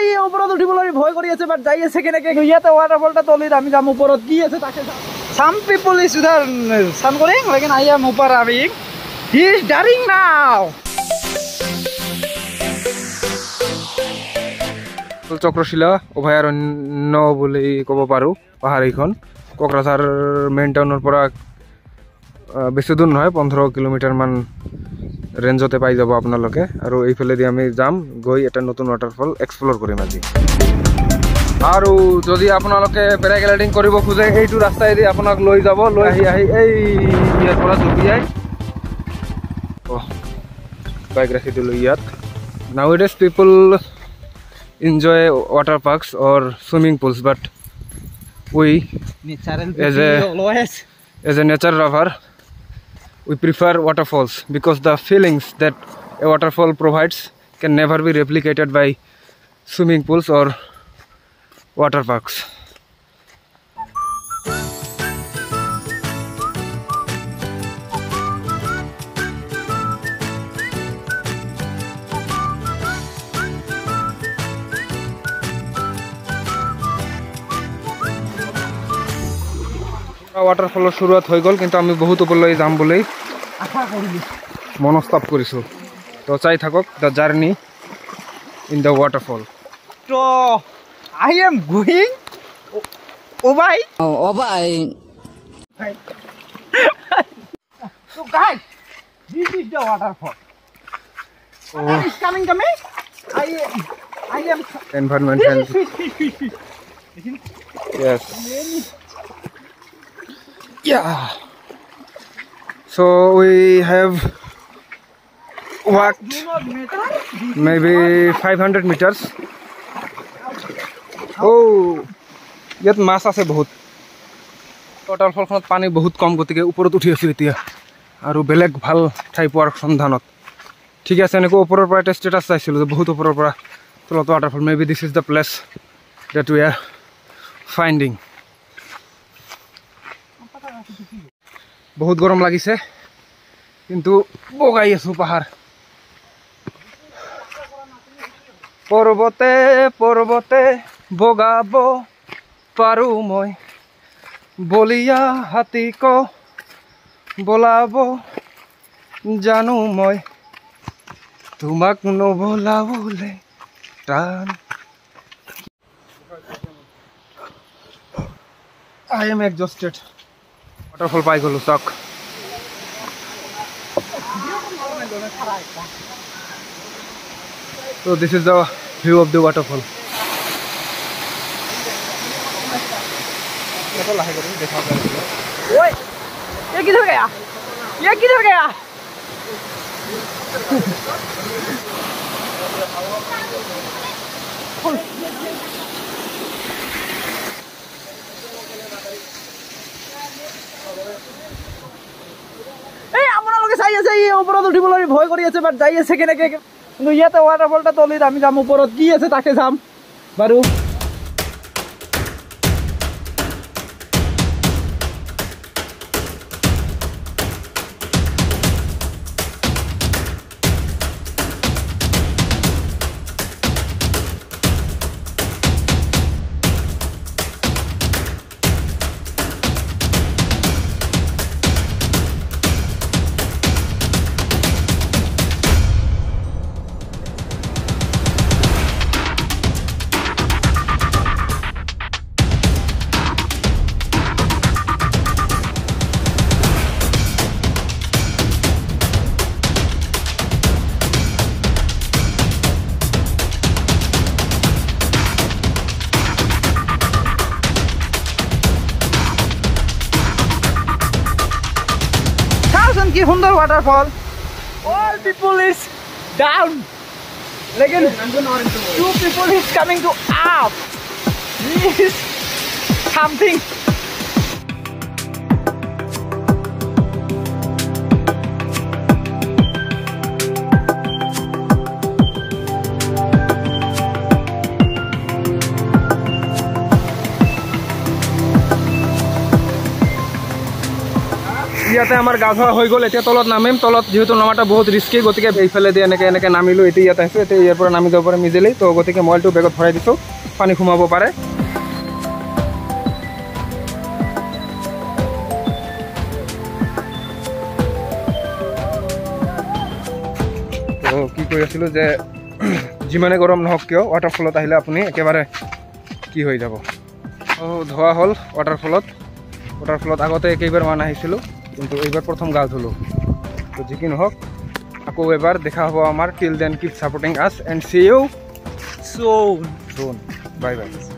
এই ওপৰত উঠিবলৈ ভয় কৰি আছে বাট যাই আছে কেনেকে ইয়াতে ৱাটাৰফলটা তলিত আমি যাম ওপৰত কি আছে তাকে some people is उधर sungoring लेकिन I am ऊपर अभी he is daring now চক্ৰশিলা অভয়াৰণ্য বুলি ক'ব পাৰো পাহাৰ এইখন কোকৰাঝাৰ মেইন টাউনৰ পৰা বেছি দূৰ নহয় 15 কিলোমিটাৰ মান ৰেঞ্জতে পাই যাব আপোনালোকে আৰু এইফালেদি আমি যাম গৈ এটা নতুন ৱাটাৰফল এক্সপ্লোৰ কৰিম আজি আৰু যদি আপোনালোকে পেৰাগ্লাইডিং কৰিব খোজে এইটো ৰাস্তাইদি আপোনাক লৈ যাব লৈ আহি এই ইয়াৰ পৰা জুপিয়াই বাইক ৰাখি দিলো ইয়াত nowadays people enjoy water parks or swimming pools but we as a nature lover we prefer waterfalls because the feelings that a waterfall provides can never be replicated by swimming pools or water parks. ৱাটাৰফলৰ শুৰুৱাত হৈ গ'ল কিন্তু আমি বহুত ওপৰলৈ যাম বুলি আশা কৰিলো মনস্তাপ কৰিছো তো চাই থাকক the journey in the waterfall তো I am going Obai so guys this is the waterfall it's coming to me I am environmental yes yeah so we have walked maybe 500 meters ইয়াত মাছ আছে বহুত ৱাটাৰফলখনত পানী বহুত কম গতিকে ওপৰত উঠি আছো এতিয়া আৰু বেলেগ ভাল ঠাই পোৱাৰ সন্ধানত ঠিক আছে এনেকৈ ওপৰৰ পৰা এটা ষ্টেটাছ চাইছিলোঁ যে বহুত ওপৰৰ পৰা তলত waterfall may be this is the place date we are finding বহুত গৰম লাগিছে কিন্তু বগাই আছো পাহাৰ পৰ্বতে পৰ্বতে বগাব পাৰো মই বলিয়া হাতীক বলাব জানো মই তোমাক নবলাবলে টান I am exhausted waterfall পাই গলো চাক so this is the view of the waterfall ओए ये किधर गया এই আপোনালোকে চাই আছে এই ওপৰত উঠিবলৈ ভয় কৰি আছে বাট যাই আছে কেনেকে কিন্তু ইয়াতে ৱাটাৰফলটা তলিত আমি যাম ওপৰত কি আছে তাকে যাম বাৰু কি সুন্দর waterfall all people is down lekin two people is coming to up this is something ইয়াতে আমাৰ গা ধোৱা হৈ গ'ল এতিয়া তলত নামিম তলত যিহেতু নমাটা বহুত ৰিস্কি গতিকে এইফালে দি এনেকৈ নামিলোঁ এতিয়া ইয়াত আহিছোঁ এতিয়া ইয়াৰ পৰা নামি যাব পাৰে ইজিলি তো গতিকে মবাইলটো বেগত ভৰাই দিছোঁ পানী সোমাব পাৰে তো কি কৈ আছিলোঁ যে যিমানে গৰম নহওক কিয় ৱাটাৰফলত আহিলে আপুনি একেবাৰে কি হৈ যাব ধোৱা হ'ল ৱাটাৰফলত আগতে কেইবাৰমান আহিছিলোঁ কিন্তু এইবাৰ প্ৰথম গা ধুলোঁ তো যি কি নহওক আকৌ এবাৰ দেখা হ'ব আমাৰ till then keep supporting us and see you So soon bye bye